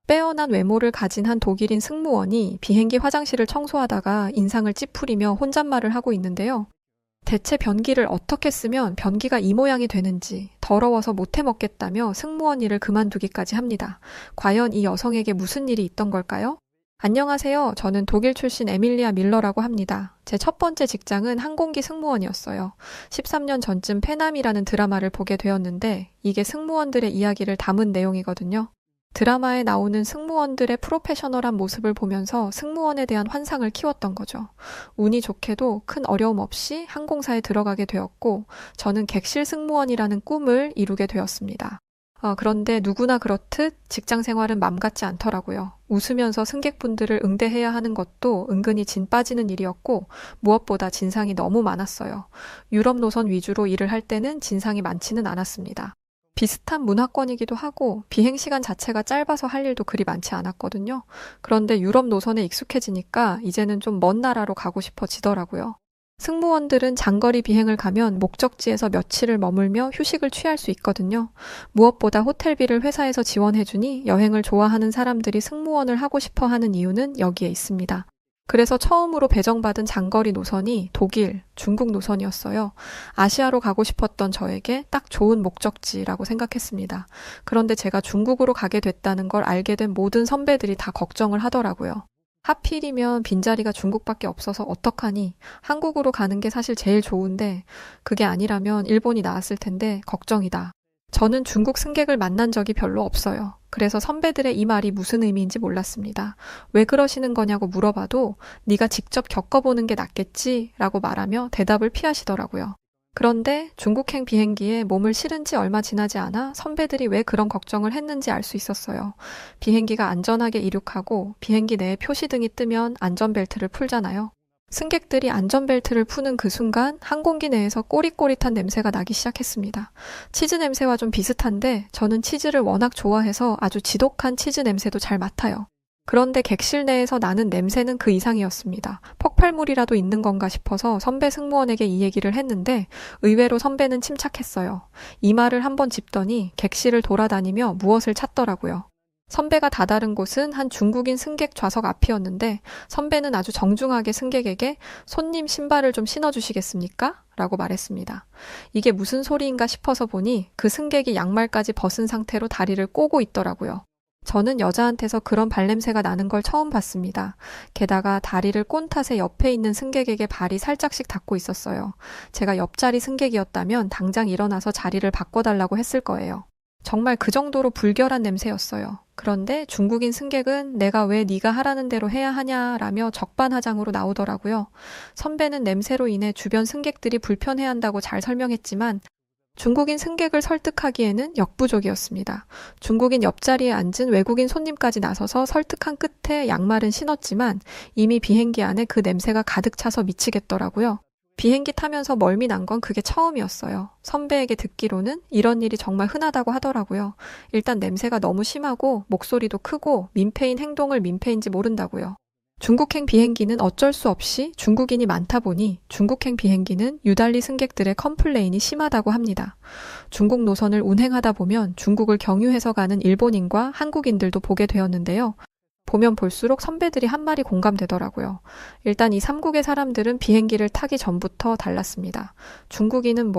빼어난 외모를 가진 한 독일인 승무원이 비행기 화장실을 청소하다가 인상을 찌푸리며 혼잣말을 하고 있는데요. 대체 변기를 어떻게 쓰면 변기가 이 모양이 되는지 더러워서 못해 먹겠다며 승무원 일을 그만두기까지 합니다. 과연 이 여성에게 무슨 일이 있던 걸까요? 안녕하세요. 저는 독일 출신 에밀리아 밀러라고 합니다. 제 첫 번째 직장은 항공기 승무원이었어요. 13년 전쯤 페남이라는 드라마를 보게 되었는데 이게 승무원들의 이야기를 담은 내용이거든요. 드라마에 나오는 승무원들의 프로페셔널한 모습을 보면서 승무원에 대한 환상을 키웠던 거죠. 운이 좋게도 큰 어려움 없이 항공사에 들어가게 되었고 저는 객실 승무원이라는 꿈을 이루게 되었습니다. 그런데 누구나 그렇듯 직장 생활은 맘 같지 않더라고요. 웃으면서 승객분들을 응대해야 하는 것도 은근히 진 빠지는 일이었고 무엇보다 진상이 너무 많았어요. 유럽 노선 위주로 일을 할 때는 진상이 많지는 않았습니다. 비슷한 문화권이기도 하고 비행시간 자체가 짧아서 할 일도 그리 많지 않았거든요. 그런데 유럽 노선에 익숙해지니까 이제는 좀 먼 나라로 가고 싶어지더라고요. 승무원들은 장거리 비행을 가면 목적지에서 며칠을 머물며 휴식을 취할 수 있거든요. 무엇보다 호텔비를 회사에서 지원해주니 여행을 좋아하는 사람들이 승무원을 하고 싶어 하는 이유는 여기에 있습니다. 그래서 처음으로 배정받은 장거리 노선이 독일, 중국 노선이었어요. 아시아로 가고 싶었던 저에게 딱 좋은 목적지라고 생각했습니다. 그런데 제가 중국으로 가게 됐다는 걸 알게 된 모든 선배들이 다 걱정을 하더라고요. 하필이면 빈자리가 중국밖에 없어서 어떡하니? 한국으로 가는 게 사실 제일 좋은데 그게 아니라면 일본이 나았을 텐데 걱정이다. 저는 중국 승객을 만난 적이 별로 없어요. 그래서 선배들의 이 말이 무슨 의미인지 몰랐습니다. 왜 그러시는 거냐고 물어봐도 네가 직접 겪어보는 게 낫겠지 라고 말하며 대답을 피하시더라고요. 그런데 중국행 비행기에 몸을 실은 지 얼마 지나지 않아 선배들이 왜 그런 걱정을 했는지 알 수 있었어요. 비행기가 안전하게 이륙하고 비행기 내에 표시등이 뜨면 안전벨트를 풀잖아요. 승객들이 안전벨트를 푸는 그 순간 항공기 내에서 꼬릿꼬릿한 냄새가 나기 시작했습니다. 치즈 냄새와 좀 비슷한데 저는 치즈를 워낙 좋아해서 아주 지독한 치즈 냄새도 잘 맡아요. 그런데 객실 내에서 나는 냄새는 그 이상이었습니다. 폭발물이라도 있는 건가 싶어서 선배 승무원에게 이 얘기를 했는데 의외로 선배는 침착했어요. 이마를 한번 짚더니 객실을 돌아다니며 무엇을 찾더라고요. 선배가 다다른 곳은 한 중국인 승객 좌석 앞이었는데 선배는 아주 정중하게 승객에게 손님 신발을 좀 신어주시겠습니까? 라고 말했습니다. 이게 무슨 소리인가 싶어서 보니 그 승객이 양말까지 벗은 상태로 다리를 꼬고 있더라고요. 저는 여자한테서 그런 발냄새가 나는 걸 처음 봤습니다. 게다가 다리를 꼰 탓에 옆에 있는 승객에게 발이 살짝씩 닿고 있었어요. 제가 옆자리 승객이었다면 당장 일어나서 자리를 바꿔달라고 했을 거예요. 정말 그 정도로 불결한 냄새였어요. 그런데 중국인 승객은 내가 왜 네가 하라는 대로 해야 하냐라며 적반하장으로 나오더라고요. 선배는 냄새로 인해 주변 승객들이 불편해한다고 잘 설명했지만 중국인 승객을 설득하기에는 역부족이었습니다. 중국인 옆자리에 앉은 외국인 손님까지 나서서 설득한 끝에 양말은 신었지만 이미 비행기 안에 그 냄새가 가득 차서 미치겠더라고요. 비행기 타면서 멀미 난 건 그게 처음이었어요. 선배에게 듣기로는 이런 일이 정말 흔하다고 하더라고요. 일단 냄새가 너무 심하고 목소리도 크고 민폐인 행동을 민폐인지 모른다고요. 중국행 비행기는 어쩔 수 없이 중국인이 많다 보니 중국행 비행기는 유달리 승객들의 컴플레인이 심하다고 합니다. 중국 노선을 운행하다 보면 중국을 경유해서 가는 일본인과 한국인들도 보게 되었는데요. 보면 볼수록 선배들이 한 말이 공감되더라고요. 일단 이 삼국의 사람들은 비행기를 타기 전부터 달랐습니다. 중국인은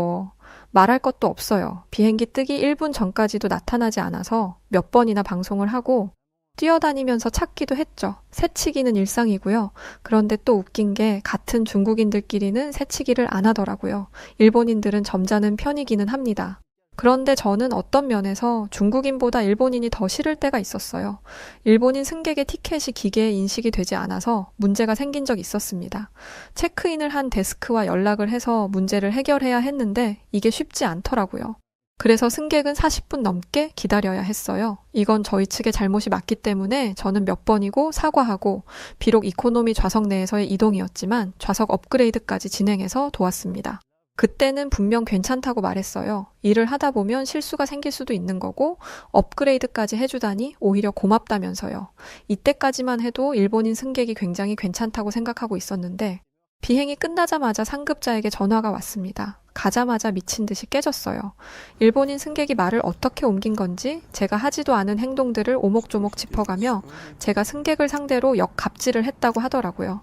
말할 것도 없어요. 비행기 뜨기 1분 전까지도 나타나지 않아서 몇 번이나 방송을 하고 뛰어다니면서 찾기도 했죠. 새치기는 일상이고요. 그런데 또 웃긴 게 같은 중국인들끼리는 새치기를 안 하더라고요. 일본인들은 점잖은 편이기는 합니다. 그런데 저는 어떤 면에서 중국인보다 일본인이 더 싫을 때가 있었어요. 일본인 승객의 티켓이 기계에 인식이 되지 않아서 문제가 생긴 적이 있었습니다. 체크인을 한 데스크와 연락을 해서 문제를 해결해야 했는데 이게 쉽지 않더라고요. 그래서 승객은 40분 넘게 기다려야 했어요. 이건 저희 측의 잘못이 맞기 때문에 저는 몇 번이고 사과하고 비록 이코노미 좌석 내에서의 이동이었지만 좌석 업그레이드까지 진행해서 도왔습니다. 그때는 분명 괜찮다고 말했어요. 일을 하다 보면 실수가 생길 수도 있는 거고 업그레이드까지 해주다니 오히려 고맙다면서요. 이때까지만 해도 일본인 승객이 굉장히 괜찮다고 생각하고 있었는데 비행이 끝나자마자 상급자에게 전화가 왔습니다. 가자마자 미친 듯이 깨졌어요. 일본인 승객이 말을 어떻게 옮긴 건지 제가 하지도 않은 행동들을 오목조목 짚어가며 제가 승객을 상대로 역갑질을 했다고 하더라고요.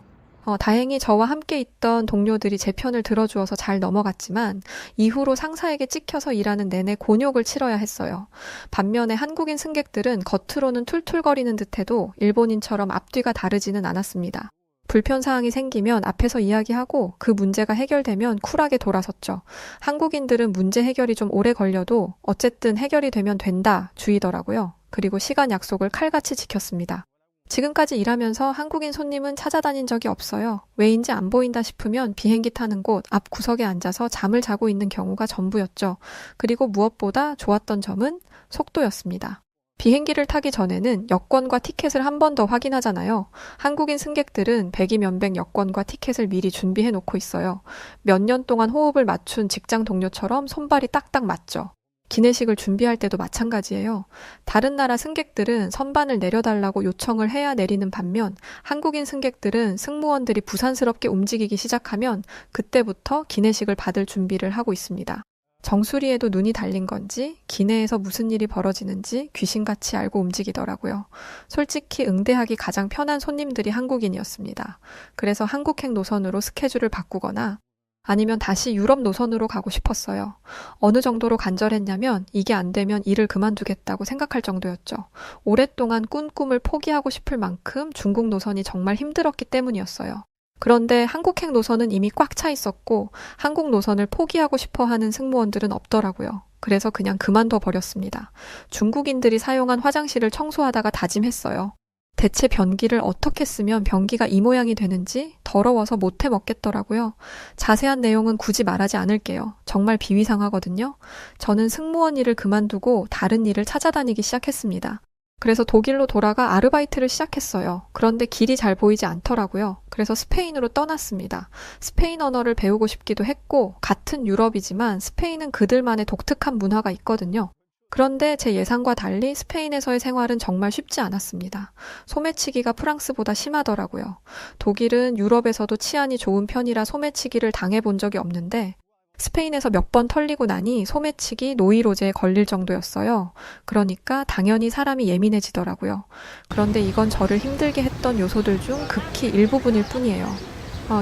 다행히 저와 함께 있던 동료들이 제 편을 들어주어서 잘 넘어갔지만 이후로 상사에게 찍혀서 일하는 내내 곤욕을 치러야 했어요. 반면에 한국인 승객들은 겉으로는 툴툴거리는 듯해도 일본인처럼 앞뒤가 다르지는 않았습니다. 불편사항이 생기면 앞에서 이야기하고 그 문제가 해결되면 쿨하게 돌아섰죠. 한국인들은 문제 해결이 좀 오래 걸려도 어쨌든 해결이 되면 된다 주의더라고요. 그리고 시간 약속을 칼같이 지켰습니다. 지금까지 일하면서 한국인 손님은 찾아다닌 적이 없어요. 왜인지 안 보인다 싶으면 비행기 타는 곳 앞 구석에 앉아서 잠을 자고 있는 경우가 전부였죠. 그리고 무엇보다 좋았던 점은 속도였습니다. 비행기를 타기 전에는 여권과 티켓을 한 번 더 확인하잖아요. 한국인 승객들은 백이면백 여권과 티켓을 미리 준비해 놓고 있어요. 몇 년 동안 호흡을 맞춘 직장 동료처럼 손발이 딱딱 맞죠. 기내식을 준비할 때도 마찬가지예요. 다른 나라 승객들은 선반을 내려달라고 요청을 해야 내리는 반면 한국인 승객들은 승무원들이 부산스럽게 움직이기 시작하면 그때부터 기내식을 받을 준비를 하고 있습니다. 정수리에도 눈이 달린 건지 기내에서 무슨 일이 벌어지는지 귀신같이 알고 움직이더라고요. 솔직히 응대하기 가장 편한 손님들이 한국인이었습니다. 그래서 한국행 노선으로 스케줄을 바꾸거나 아니면 다시 유럽 노선으로 가고 싶었어요. 어느 정도로 간절했냐면 이게 안 되면 일을 그만두겠다고 생각할 정도였죠. 오랫동안 꾼 꿈을 포기하고 싶을 만큼 중국 노선이 정말 힘들었기 때문이었어요. 그런데 한국행 노선은 이미 꽉 차 있었고 한국 노선을 포기하고 싶어 하는 승무원들은 없더라고요. 그래서 그냥 그만둬 버렸습니다. 중국인들이 사용한 화장실을 청소하다가 다짐했어요. 대체 변기를 어떻게 쓰면 변기가 이 모양이 되는지 더러워서 못해 먹겠더라고요. 자세한 내용은 굳이 말하지 않을게요. 정말 비위상하거든요. 저는 승무원 일을 그만두고 다른 일을 찾아다니기 시작했습니다. 그래서 독일로 돌아가 아르바이트를 시작했어요. 그런데 길이 잘 보이지 않더라고요. 그래서 스페인으로 떠났습니다. 스페인 언어를 배우고 싶기도 했고 같은 유럽이지만 스페인은 그들만의 독특한 문화가 있거든요. 그런데 제 예상과 달리 스페인에서의 생활은 정말 쉽지 않았습니다. 소매치기가 프랑스보다 심하더라고요. 독일은 유럽에서도 치안이 좋은 편이라 소매치기를 당해본 적이 없는데 스페인에서 몇 번 털리고 나니 소매치기, 노이로제에 걸릴 정도였어요. 그러니까 당연히 사람이 예민해지더라고요. 그런데 이건 저를 힘들게 했던 요소들 중 극히 일부분일 뿐이에요.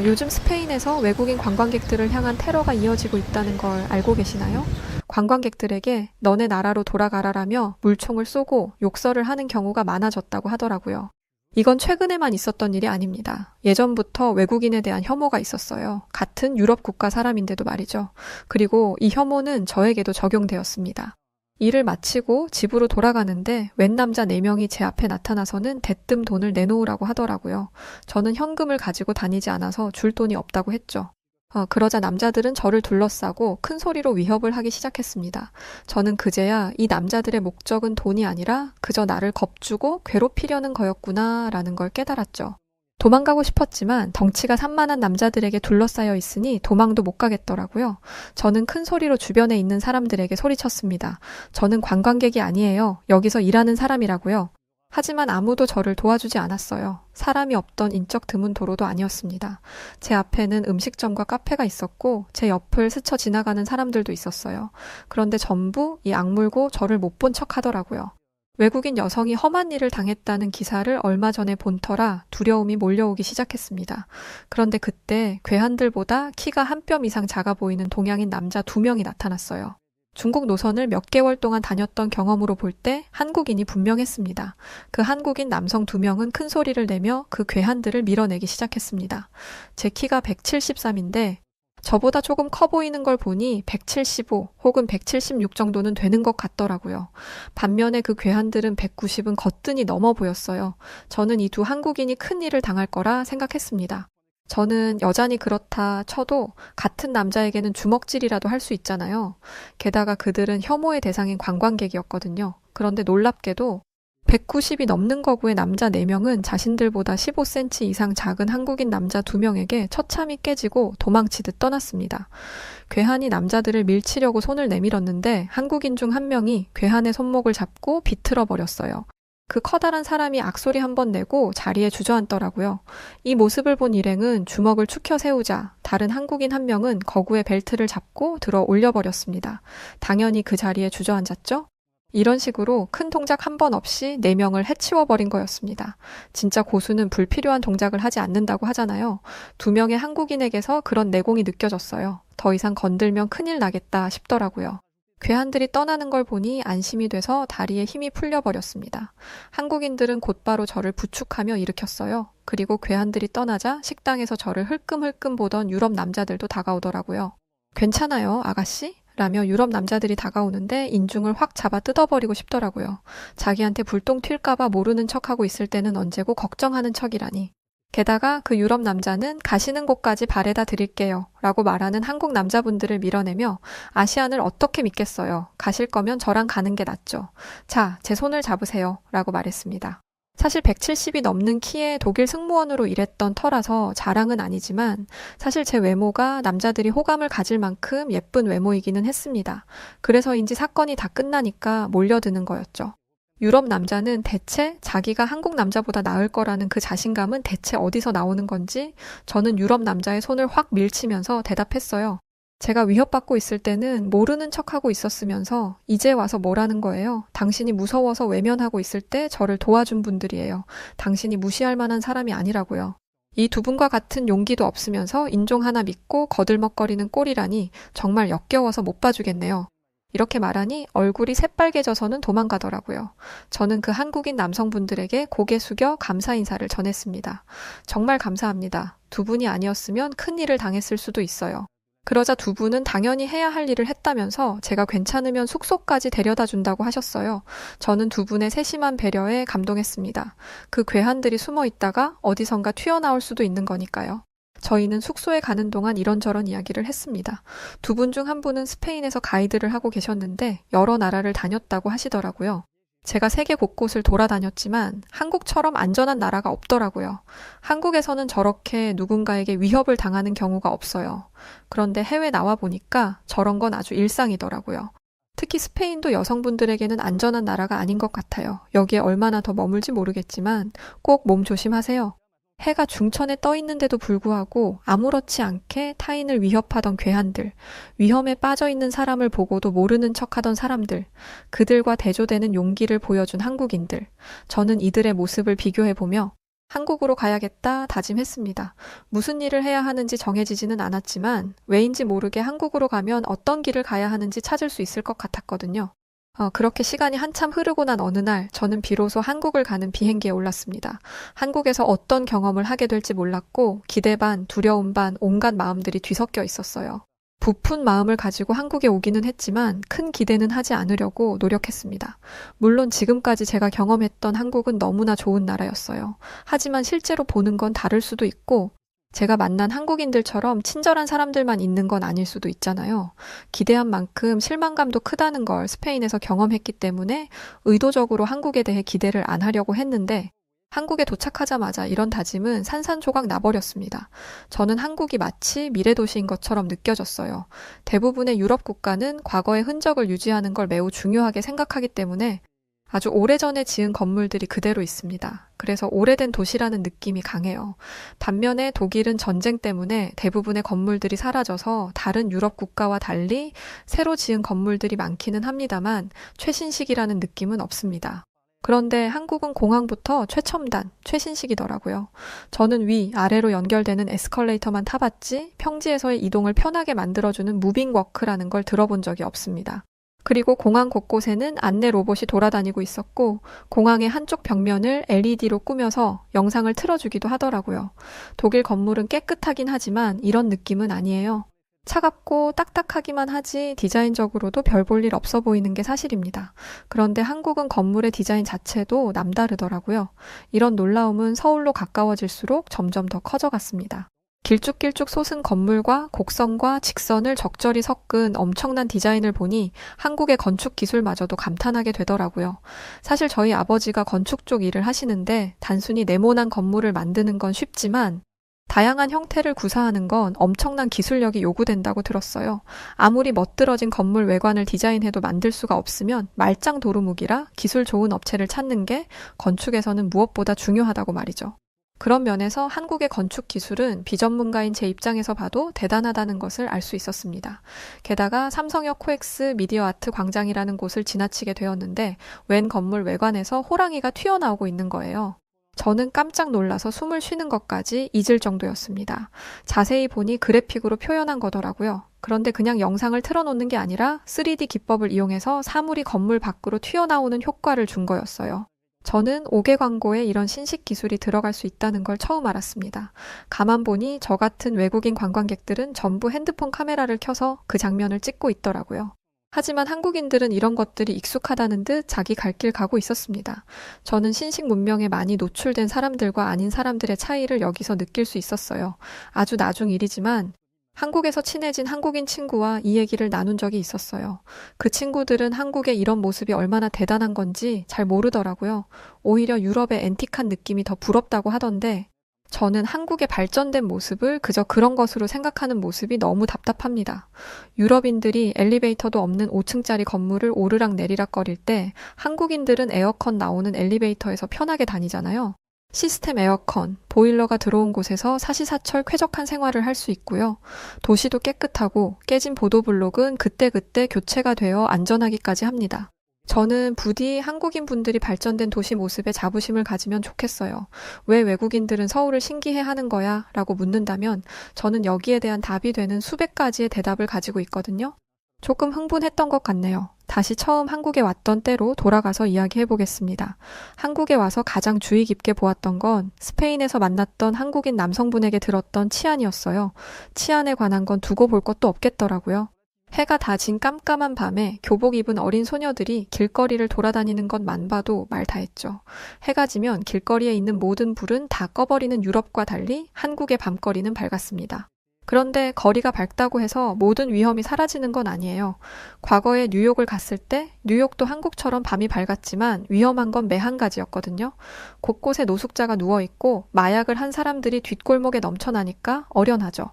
요즘 스페인에서 외국인 관광객들을 향한 테러가 이어지고 있다는 걸 알고 계시나요? 관광객들에게 너네 나라로 돌아가라라며 물총을 쏘고 욕설을 하는 경우가 많아졌다고 하더라고요. 이건 최근에만 있었던 일이 아닙니다. 예전부터 외국인에 대한 혐오가 있었어요. 같은 유럽 국가 사람인데도 말이죠. 그리고 이 혐오는 저에게도 적용되었습니다. 일을 마치고 집으로 돌아가는데 웬 남자 4명이 제 앞에 나타나서는 대뜸 돈을 내놓으라고 하더라고요. 저는 현금을 가지고 다니지 않아서 줄 돈이 없다고 했죠. 그러자 남자들은 저를 둘러싸고 큰 소리로 위협을 하기 시작했습니다. 저는 그제야 이 남자들의 목적은 돈이 아니라 그저 나를 겁주고 괴롭히려는 거였구나 라는 걸 깨달았죠. 도망가고 싶었지만 덩치가 산만한 남자들에게 둘러싸여 있으니 도망도 못 가겠더라고요. 저는 큰 소리로 주변에 있는 사람들에게 소리쳤습니다. 저는 관광객이 아니에요. 여기서 일하는 사람이라고요. 하지만 아무도 저를 도와주지 않았어요. 사람이 없던 인적 드문 도로도 아니었습니다. 제 앞에는 음식점과 카페가 있었고 제 옆을 스쳐 지나가는 사람들도 있었어요. 그런데 전부 이 악물고 저를 못 본 척 하더라고요. 외국인 여성이 험한 일을 당했다는 기사를 얼마 전에 본 터라 두려움이 몰려오기 시작했습니다. 그런데 그때 괴한들보다 키가 한 뼘 이상 작아 보이는 동양인 남자 2명이 나타났어요. 중국 노선을 몇 개월 동안 다녔던 경험으로 볼 때 한국인이 분명했습니다. 그 한국인 남성 2명은 큰 소리를 내며 그 괴한들을 밀어내기 시작했습니다. 제 키가 173인데 저보다 조금 커 보이는 걸 보니 175 혹은 176 정도는 되는 것 같더라고요. 반면에 그 괴한들은 190은 거뜬히 넘어 보였어요. 저는 이 두 한국인이 큰 일을 당할 거라 생각했습니다. 저는 여전히 그렇다 쳐도 같은 남자에게는 주먹질이라도 할 수 있잖아요. 게다가 그들은 혐오의 대상인 관광객이었거든요. 그런데 놀랍게도 190이 넘는 거구의 남자 4명은 자신들보다 15cm 이상 작은 한국인 남자 2명에게 처참히 깨지고 도망치듯 떠났습니다. 괴한이 남자들을 밀치려고 손을 내밀었는데 한국인 중 한 명이 괴한의 손목을 잡고 비틀어 버렸어요. 그 커다란 사람이 악소리 한 번 내고 자리에 주저앉더라고요. 이 모습을 본 일행은 주먹을 축혀 세우자 다른 한국인 한 명은 거구의 벨트를 잡고 들어 올려버렸습니다. 당연히 그 자리에 주저앉았죠? 이런 식으로 큰 동작 한 번 없이 4명을 해치워버린 거였습니다. 진짜 고수는 불필요한 동작을 하지 않는다고 하잖아요. 2명의 한국인에게서 그런 내공이 느껴졌어요. 더 이상 건들면 큰일 나겠다 싶더라고요. 괴한들이 떠나는 걸 보니 안심이 돼서 다리에 힘이 풀려버렸습니다. 한국인들은 곧바로 저를 부축하며 일으켰어요. 그리고 괴한들이 떠나자 식당에서 저를 흘끔흘끔 보던 유럽 남자들도 다가오더라고요. 괜찮아요, 아가씨? 라며 유럽 남자들이 다가오는데 인중을 확 잡아 뜯어버리고 싶더라고요. 자기한테 불똥 튈까봐 모르는 척하고 있을 때는 언제고 걱정하는 척이라니. 게다가 그 유럽 남자는 가시는 곳까지 바래다 드릴게요 라고 말하는 한국 남자분들을 밀어내며 아시안을 어떻게 믿겠어요. 가실 거면 저랑 가는 게 낫죠. 자, 제 손을 잡으세요 라고 말했습니다. 사실 170이 넘는 키에 독일 승무원으로 일했던 터라서 자랑은 아니지만 사실 제 외모가 남자들이 호감을 가질 만큼 예쁜 외모이기는 했습니다. 그래서인지 사건이 다 끝나니까 몰려드는 거였죠. 유럽 남자는 대체 자기가 한국 남자보다 나을 거라는 그 자신감은 대체 어디서 나오는 건지 저는 유럽 남자의 손을 확 밀치면서 대답했어요. 제가 위협받고 있을 때는 모르는 척하고 있었으면서 이제 와서 뭐라는 거예요? 당신이 무서워서 외면하고 있을 때 저를 도와준 분들이에요. 당신이 무시할 만한 사람이 아니라고요. 이 2분과 같은 용기도 없으면서 인종 하나 믿고 거들먹거리는 꼴이라니 정말 역겨워서 못 봐주겠네요. 이렇게 말하니 얼굴이 새빨개져서는 도망가더라고요. 저는 그 한국인 남성분들에게 고개 숙여 감사 인사를 전했습니다. 정말 감사합니다. 2분이 아니었으면 큰 일을 당했을 수도 있어요. 그러자 2분은 당연히 해야 할 일을 했다면서 제가 괜찮으면 숙소까지 데려다 준다고 하셨어요. 저는 2분의 세심한 배려에 감동했습니다. 그 괴한들이 숨어 있다가 어디선가 튀어나올 수도 있는 거니까요. 저희는 숙소에 가는 동안 이런저런 이야기를 했습니다. 2분 중 한 분은 스페인에서 가이드를 하고 계셨는데 여러 나라를 다녔다고 하시더라고요. 제가 세계 곳곳을 돌아다녔지만 한국처럼 안전한 나라가 없더라고요. 한국에서는 저렇게 누군가에게 위협을 당하는 경우가 없어요. 그런데 해외 나와 보니까 저런 건 아주 일상이더라고요. 특히 스페인도 여성분들에게는 안전한 나라가 아닌 것 같아요. 여기에 얼마나 더 머물지 모르겠지만 꼭 몸 조심하세요. 해가 중천에 떠 있는데도 불구하고 아무렇지 않게 타인을 위협하던 괴한들, 위험에 빠져 있는 사람을 보고도 모르는 척하던 사람들, 그들과 대조되는 용기를 보여준 한국인들, 저는 이들의 모습을 비교해보며 한국으로 가야겠다 다짐했습니다. 무슨 일을 해야 하는지 정해지지는 않았지만 왜인지 모르게 한국으로 가면 어떤 길을 가야 하는지 찾을 수 있을 것 같았거든요. 그렇게 시간이 한참 흐르고 난 어느 날 저는 비로소 한국을 가는 비행기에 올랐습니다. 한국에서 어떤 경험을 하게 될지 몰랐고 기대 반, 두려움 반, 온갖 마음들이 뒤섞여 있었어요. 부푼 마음을 가지고 한국에 오기는 했지만 큰 기대는 하지 않으려고 노력했습니다. 물론 지금까지 제가 경험했던 한국은 너무나 좋은 나라였어요. 하지만 실제로 보는 건 다를 수도 있고 제가 만난 한국인들처럼 친절한 사람들만 있는 건 아닐 수도 있잖아요. 기대한 만큼 실망감도 크다는 걸 스페인에서 경험했기 때문에 의도적으로 한국에 대해 기대를 안 하려고 했는데 한국에 도착하자마자 이런 다짐은 산산조각 나버렸습니다. 저는 한국이 마치 미래도시인 것처럼 느껴졌어요. 대부분의 유럽 국가는 과거의 흔적을 유지하는 걸 매우 중요하게 생각하기 때문에 아주 오래전에 지은 건물들이 그대로 있습니다. 그래서 오래된 도시라는 느낌이 강해요. 반면에 독일은 전쟁 때문에 대부분의 건물들이 사라져서 다른 유럽 국가와 달리 새로 지은 건물들이 많기는 합니다만 최신식이라는 느낌은 없습니다. 그런데 한국은 공항부터 최첨단, 최신식이더라고요. 저는 위, 아래로 연결되는 에스컬레이터만 타봤지 평지에서의 이동을 편하게 만들어주는 무빙워크라는 걸 들어본 적이 없습니다. 그리고 공항 곳곳에는 안내 로봇이 돌아다니고 있었고 공항의 한쪽 벽면을 LED로 꾸며서 영상을 틀어주기도 하더라고요. 독일 건물은 깨끗하긴 하지만 이런 느낌은 아니에요. 차갑고 딱딱하기만 하지 디자인적으로도 별 볼 일 없어 보이는 게 사실입니다. 그런데 한국은 건물의 디자인 자체도 남다르더라고요. 이런 놀라움은 서울로 가까워질수록 점점 더 커져갔습니다. 길쭉길쭉 솟은 건물과 곡선과 직선을 적절히 섞은 엄청난 디자인을 보니 한국의 건축 기술마저도 감탄하게 되더라고요. 사실 저희 아버지가 건축 쪽 일을 하시는데 단순히 네모난 건물을 만드는 건 쉽지만 다양한 형태를 구사하는 건 엄청난 기술력이 요구된다고 들었어요. 아무리 멋들어진 건물 외관을 디자인해도 만들 수가 없으면 말짱 도루묵이라 기술 좋은 업체를 찾는 게 건축에서는 무엇보다 중요하다고 말이죠. 그런 면에서 한국의 건축 기술은 비전문가인 제 입장에서 봐도 대단하다는 것을 알 수 있었습니다. 게다가 삼성역 코엑스 미디어 아트 광장이라는 곳을 지나치게 되었는데 웬 건물 외관에서 호랑이가 튀어나오고 있는 거예요. 저는 깜짝 놀라서 숨을 쉬는 것까지 잊을 정도였습니다. 자세히 보니 그래픽으로 표현한 거더라고요. 그런데 그냥 영상을 틀어놓는 게 아니라 3D 기법을 이용해서 사물이 건물 밖으로 튀어나오는 효과를 준 거였어요. 저는 5개 광고에 이런 신식 기술이 들어갈 수 있다는 걸 처음 알았습니다. 가만 보니 저 같은 외국인 관광객들은 전부 핸드폰 카메라를 켜서 그 장면을 찍고 있더라고요. 하지만 한국인들은 이런 것들이 익숙하다는 듯 자기 갈 길 가고 있었습니다. 저는 신식 문명에 많이 노출된 사람들과 아닌 사람들의 차이를 여기서 느낄 수 있었어요. 아주 나중 일이지만 한국에서 친해진 한국인 친구와 이 얘기를 나눈 적이 있었어요. 그 친구들은 한국의 이런 모습이 얼마나 대단한 건지 잘 모르더라고요. 오히려 유럽의 앤틱한 느낌이 더 부럽다고 하던데 저는 한국의 발전된 모습을 그저 그런 것으로 생각하는 모습이 너무 답답합니다. 유럽인들이 엘리베이터도 없는 5층짜리 건물을 오르락 내리락 거릴 때 한국인들은 에어컨 나오는 엘리베이터에서 편하게 다니잖아요. 시스템 에어컨, 보일러가 들어온 곳에서 사시사철 쾌적한 생활을 할 수 있고요. 도시도 깨끗하고 깨진 보도블록은 그때그때 교체가 되어 안전하기까지 합니다. 저는 부디 한국인 분들이 발전된 도시 모습에 자부심을 가지면 좋겠어요. 왜 외국인들은 서울을 신기해하는 거야? 라고 묻는다면 저는 여기에 대한 답이 되는 수백 가지의 대답을 가지고 있거든요. 조금 흥분했던 것 같네요. 다시 처음 한국에 왔던 때로 돌아가서 이야기해 보겠습니다. 한국에 와서 가장 주의 깊게 보았던 건 스페인에서 만났던 한국인 남성분에게 들었던 치안이었어요. 치안에 관한 건 두고 볼 것도 없겠더라고요. 해가 다 진 깜깜한 밤에 교복 입은 어린 소녀들이 길거리를 돌아다니는 것만 봐도 말 다 했죠. 해가 지면 길거리에 있는 모든 불은 다 꺼버리는 유럽과 달리 한국의 밤거리는 밝았습니다. 그런데 거리가 밝다고 해서 모든 위험이 사라지는 건 아니에요. 과거에 뉴욕을 갔을 때 뉴욕도 한국처럼 밤이 밝았지만 위험한 건 매 한 가지였거든요. 곳곳에 노숙자가 누워있고 마약을 한 사람들이 뒷골목에 넘쳐나니까 어련하죠.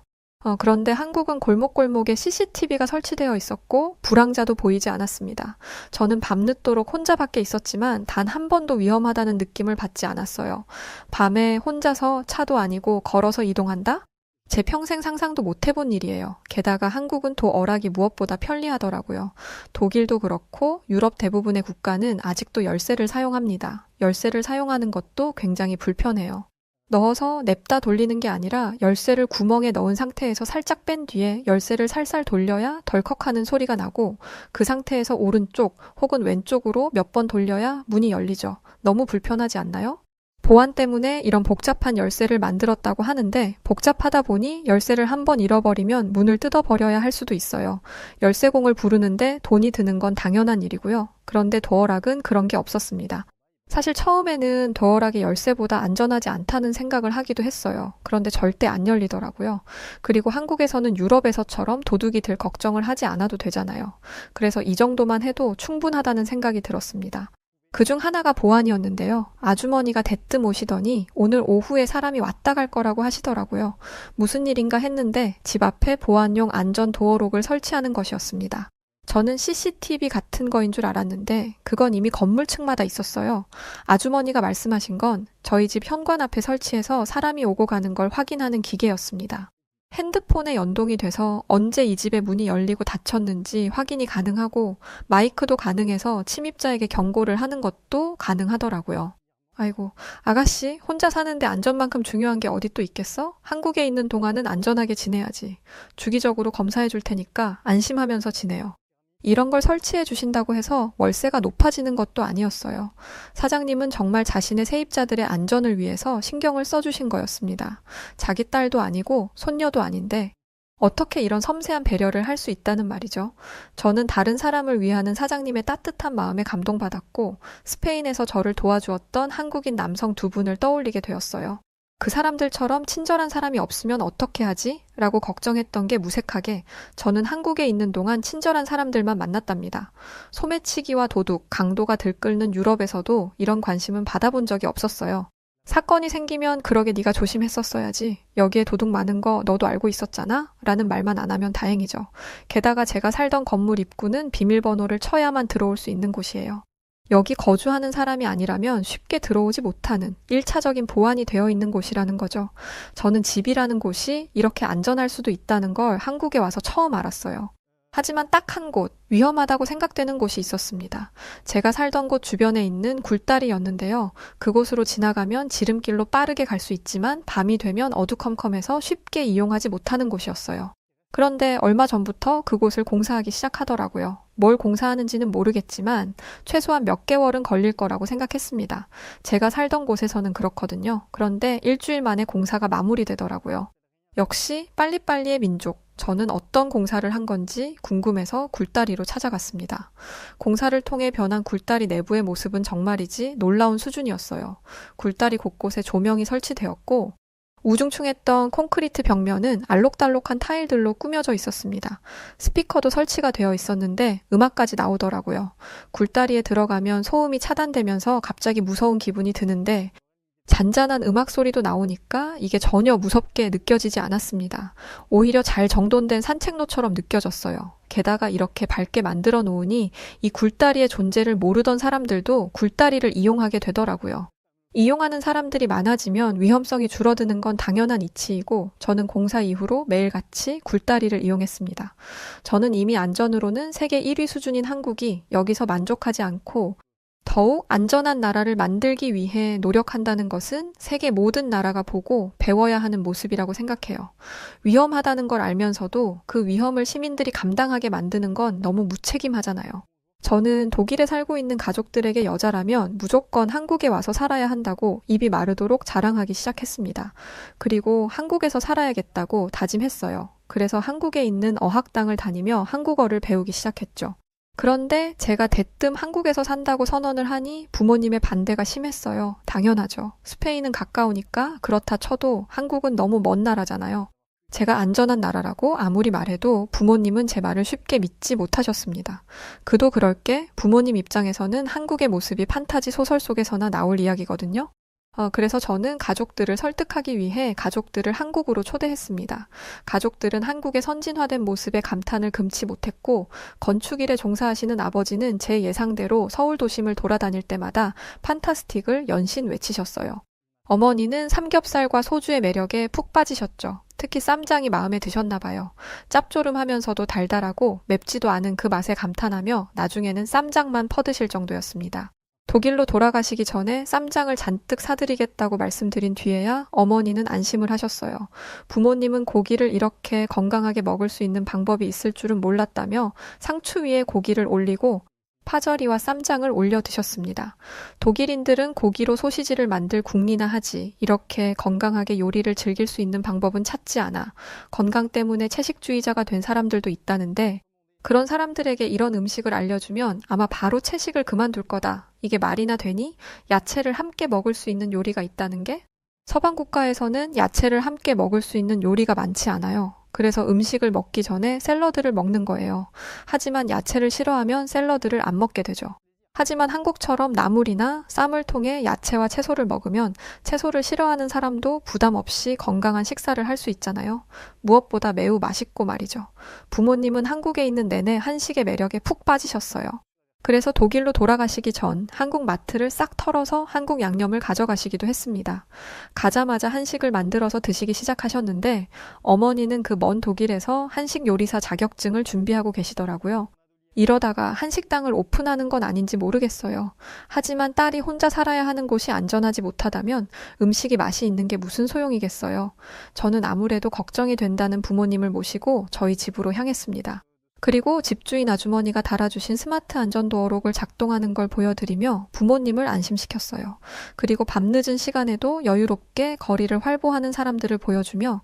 그런데 한국은 골목골목에 CCTV가 설치되어 있었고 불황자도 보이지 않았습니다. 저는 밤늦도록 혼자 밖에 있었지만 단 한 번도 위험하다는 느낌을 받지 않았어요. 밤에 혼자서 차도 아니고 걸어서 이동한다? 제 평생 상상도 못 해본 일이에요. 게다가 한국은 도어락이 무엇보다 편리하더라고요. 독일도 그렇고 유럽 대부분의 국가는 아직도 열쇠를 사용합니다. 열쇠를 사용하는 것도 굉장히 불편해요. 넣어서 냅다 돌리는 게 아니라 열쇠를 구멍에 넣은 상태에서 살짝 뺀 뒤에 열쇠를 살살 돌려야 덜컥하는 소리가 나고 그 상태에서 오른쪽 혹은 왼쪽으로 몇 번 돌려야 문이 열리죠. 너무 불편하지 않나요? 보안 때문에 이런 복잡한 열쇠를 만들었다고 하는데 복잡하다 보니 열쇠를 한번 잃어버리면 문을 뜯어버려야 할 수도 있어요. 열쇠공을 부르는데 돈이 드는 건 당연한 일이고요. 그런데 도어락은 그런 게 없었습니다. 사실 처음에는 도어락이 열쇠보다 안전하지 않다는 생각을 하기도 했어요. 그런데 절대 안 열리더라고요. 그리고 한국에서는 유럽에서처럼 도둑이 들 걱정을 하지 않아도 되잖아요. 그래서 이 정도만 해도 충분하다는 생각이 들었습니다. 그중 하나가 보안이었는데요. 아주머니가 대뜸 오시더니 오늘 오후에 사람이 왔다 갈 거라고 하시더라고요. 무슨 일인가 했는데 집 앞에 보안용 안전 도어록을 설치하는 것이었습니다. 저는 CCTV 같은 거인 줄 알았는데 그건 이미 건물층마다 있었어요. 아주머니가 말씀하신 건 저희 집 현관 앞에 설치해서 사람이 오고 가는 걸 확인하는 기계였습니다. 핸드폰에 연동이 돼서 언제 이 집의 문이 열리고 닫혔는지 확인이 가능하고 마이크도 가능해서 침입자에게 경고를 하는 것도 가능하더라고요. 아이고, 아가씨, 혼자 사는데 안전만큼 중요한 게 어디 또 있겠어? 한국에 있는 동안은 안전하게 지내야지. 주기적으로 검사해 줄 테니까 안심하면서 지내요. 이런 걸 설치해 주신다고 해서 월세가 높아지는 것도 아니었어요. 사장님은 정말 자신의 세입자들의 안전을 위해서 신경을 써주신 거였습니다. 자기 딸도 아니고 손녀도 아닌데 어떻게 이런 섬세한 배려를 할 수 있다는 말이죠. 저는 다른 사람을 위하는 사장님의 따뜻한 마음에 감동받았고 스페인에서 저를 도와주었던 한국인 남성 두 분을 떠올리게 되었어요. 그 사람들처럼 친절한 사람이 없으면 어떻게 하지? 라고 걱정했던 게 무색하게 저는 한국에 있는 동안 친절한 사람들만 만났답니다. 소매치기와 도둑, 강도가 들끓는 유럽에서도 이런 관심은 받아본 적이 없었어요. 사건이 생기면 그러게 네가 조심했었어야지. 여기에 도둑 많은 거 너도 알고 있었잖아? 라는 말만 안 하면 다행이죠. 게다가 제가 살던 건물 입구는 비밀번호를 쳐야만 들어올 수 있는 곳이에요. 여기 거주하는 사람이 아니라면 쉽게 들어오지 못하는 1차적인 보안이 되어 있는 곳이라는 거죠. 저는 집이라는 곳이 이렇게 안전할 수도 있다는 걸 한국에 와서 처음 알았어요. 하지만 딱 한 곳, 위험하다고 생각되는 곳이 있었습니다. 제가 살던 곳 주변에 있는 굴다리였는데요. 그곳으로 지나가면 지름길로 빠르게 갈 수 있지만 밤이 되면 어두컴컴해서 쉽게 이용하지 못하는 곳이었어요. 그런데 얼마 전부터 그곳을 공사하기 시작하더라고요. 뭘 공사하는지는 모르겠지만 최소한 몇 개월은 걸릴 거라고 생각했습니다. 제가 살던 곳에서는 그렇거든요. 그런데 일주일 만에 공사가 마무리되더라고요. 역시 빨리빨리의 민족. 저는 어떤 공사를 한 건지 궁금해서 굴다리로 찾아갔습니다. 공사를 통해 변한 굴다리 내부의 모습은 정말이지 놀라운 수준이었어요. 굴다리 곳곳에 조명이 설치되었고 우중충했던 콘크리트 벽면은 알록달록한 타일들로 꾸며져 있었습니다. 스피커도 설치가 되어 있었는데 음악까지 나오더라고요. 굴다리에 들어가면 소음이 차단되면서 갑자기 무서운 기분이 드는데 잔잔한 음악 소리도 나오니까 이게 전혀 무섭게 느껴지지 않았습니다. 오히려 잘 정돈된 산책로처럼 느껴졌어요. 게다가 이렇게 밝게 만들어 놓으니 이 굴다리의 존재를 모르던 사람들도 굴다리를 이용하게 되더라고요. 이용하는 사람들이 많아지면 위험성이 줄어드는 건 당연한 이치이고 저는 공사 이후로 매일같이 굴다리를 이용했습니다. 저는 이미 안전으로는 세계 1위 수준인 한국이 여기서 만족하지 않고 더욱 안전한 나라를 만들기 위해 노력한다는 것은 세계 모든 나라가 보고 배워야 하는 모습이라고 생각해요. 위험하다는 걸 알면서도 그 위험을 시민들이 감당하게 만드는 건 너무 무책임하잖아요. 저는 독일에 살고 있는 가족들에게 여자라면 무조건 한국에 와서 살아야 한다고 입이 마르도록 자랑하기 시작했습니다. 그리고 한국에서 살아야겠다고 다짐했어요. 그래서 한국에 있는 어학당을 다니며 한국어를 배우기 시작했죠. 그런데 제가 대뜸 한국에서 산다고 선언을 하니 부모님의 반대가 심했어요. 당연하죠. 스페인은 가까우니까 그렇다 쳐도 한국은 너무 먼 나라잖아요. 제가 안전한 나라라고 아무리 말해도 부모님은 제 말을 쉽게 믿지 못하셨습니다. 그도 그럴 게 부모님 입장에서는 한국의 모습이 판타지 소설 속에서나 나올 이야기거든요. 그래서 저는 가족들을 설득하기 위해 가족들을 한국으로 초대했습니다. 가족들은 한국의 선진화된 모습에 감탄을 금치 못했고 건축일에 종사하시는 아버지는 제 예상대로 서울 도심을 돌아다닐 때마다 판타스틱을 연신 외치셨어요. 어머니는 삼겹살과 소주의 매력에 푹 빠지셨죠. 특히 쌈장이 마음에 드셨나 봐요. 짭조름하면서도 달달하고 맵지도 않은 그 맛에 감탄하며 나중에는 쌈장만 퍼드실 정도였습니다. 독일로 돌아가시기 전에 쌈장을 잔뜩 사드리겠다고 말씀드린 뒤에야 어머니는 안심을 하셨어요. 부모님은 고기를 이렇게 건강하게 먹을 수 있는 방법이 있을 줄은 몰랐다며 상추 위에 고기를 올리고 파절이와 쌈장을 올려 드셨습니다. 독일인들은 고기로 소시지를 만들 궁리나 하지 이렇게 건강하게 요리를 즐길 수 있는 방법은 찾지 않아 건강 때문에 채식주의자가 된 사람들도 있다는데 그런 사람들에게 이런 음식을 알려주면 아마 바로 채식을 그만둘 거다. 이게 말이나 되니? 야채를 함께 먹을 수 있는 요리가 있다는 게? 서방 국가에서는 야채를 함께 먹을 수 있는 요리가 많지 않아요. 그래서 음식을 먹기 전에 샐러드를 먹는 거예요. 하지만 야채를 싫어하면 샐러드를 안 먹게 되죠. 하지만 한국처럼 나물이나 쌈을 통해 야채와 채소를 먹으면 채소를 싫어하는 사람도 부담 없이 건강한 식사를 할 수 있잖아요. 무엇보다 매우 맛있고 말이죠. 부모님은 한국에 있는 내내 한식의 매력에 푹 빠지셨어요. 그래서 독일로 돌아가시기 전 한국 마트를 싹 털어서 한국 양념을 가져가시기도 했습니다. 가자마자 한식을 만들어서 드시기 시작하셨는데 어머니는 그 먼 독일에서 한식 요리사 자격증을 준비하고 계시더라고요. 이러다가 한식당을 오픈하는 건 아닌지 모르겠어요. 하지만 딸이 혼자 살아야 하는 곳이 안전하지 못하다면 음식이 맛이 있는 게 무슨 소용이겠어요. 저는 아무래도 걱정이 된다는 부모님을 모시고 저희 집으로 향했습니다. 그리고 집주인 아주머니가 달아주신 스마트 안전도어록을 작동하는 걸 보여드리며 부모님을 안심시켰어요. 그리고 밤늦은 시간에도 여유롭게 거리를 활보하는 사람들을 보여주며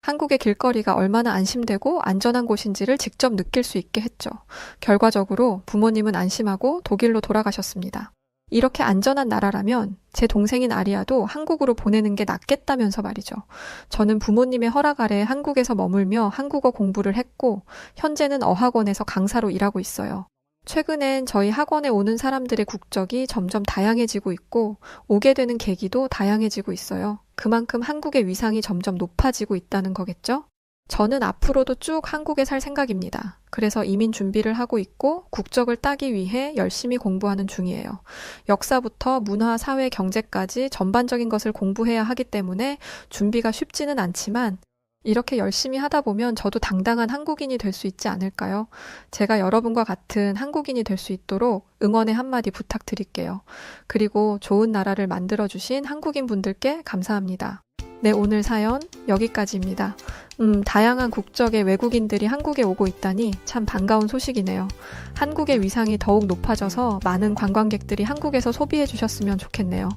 한국의 길거리가 얼마나 안심되고 안전한 곳인지를 직접 느낄 수 있게 했죠. 결과적으로 부모님은 안심하고 독일로 돌아가셨습니다. 이렇게 안전한 나라라면 제 동생인 아리아도 한국으로 보내는 게 낫겠다면서 말이죠. 저는 부모님의 허락 아래 한국에서 머물며 한국어 공부를 했고 현재는 어학원에서 강사로 일하고 있어요. 최근엔 저희 학원에 오는 사람들의 국적이 점점 다양해지고 있고, 오게 되는 계기도 다양해지고 있어요. 그만큼 한국의 위상이 점점 높아지고 있다는 거겠죠? 저는 앞으로도 쭉 한국에 살 생각입니다. 그래서 이민 준비를 하고 있고 국적을 따기 위해 열심히 공부하는 중이에요. 역사부터 문화, 사회, 경제까지 전반적인 것을 공부해야 하기 때문에 준비가 쉽지는 않지만 이렇게 열심히 하다 보면 저도 당당한 한국인이 될 수 있지 않을까요? 제가 여러분과 같은 한국인이 될 수 있도록 응원의 한마디 부탁드릴게요. 그리고 좋은 나라를 만들어주신 한국인 분들께 감사합니다. 네, 오늘 사연 여기까지입니다. 다양한 국적의 외국인들이 한국에 오고 있다니 참 반가운 소식이네요. 한국의 위상이 더욱 높아져서 많은 관광객들이 한국에서 소비해 주셨으면 좋겠네요.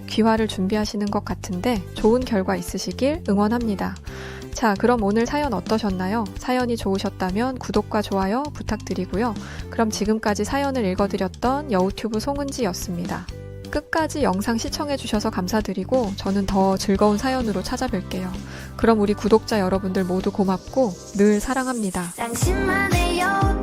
귀화를 준비하시는 것 같은데 좋은 결과 있으시길 응원합니다. 자, 그럼 오늘 사연 어떠셨나요? 사연이 좋으셨다면 구독과 좋아요 부탁드리고요. 그럼 지금까지 사연을 읽어드렸던 여우튜브 송은지였습니다. 끝까지 영상 시청해주셔서 감사드리고 저는 더 즐거운 사연으로 찾아뵐게요. 그럼 우리 구독자 여러분들 모두 고맙고 늘 사랑합니다. 당신만의 여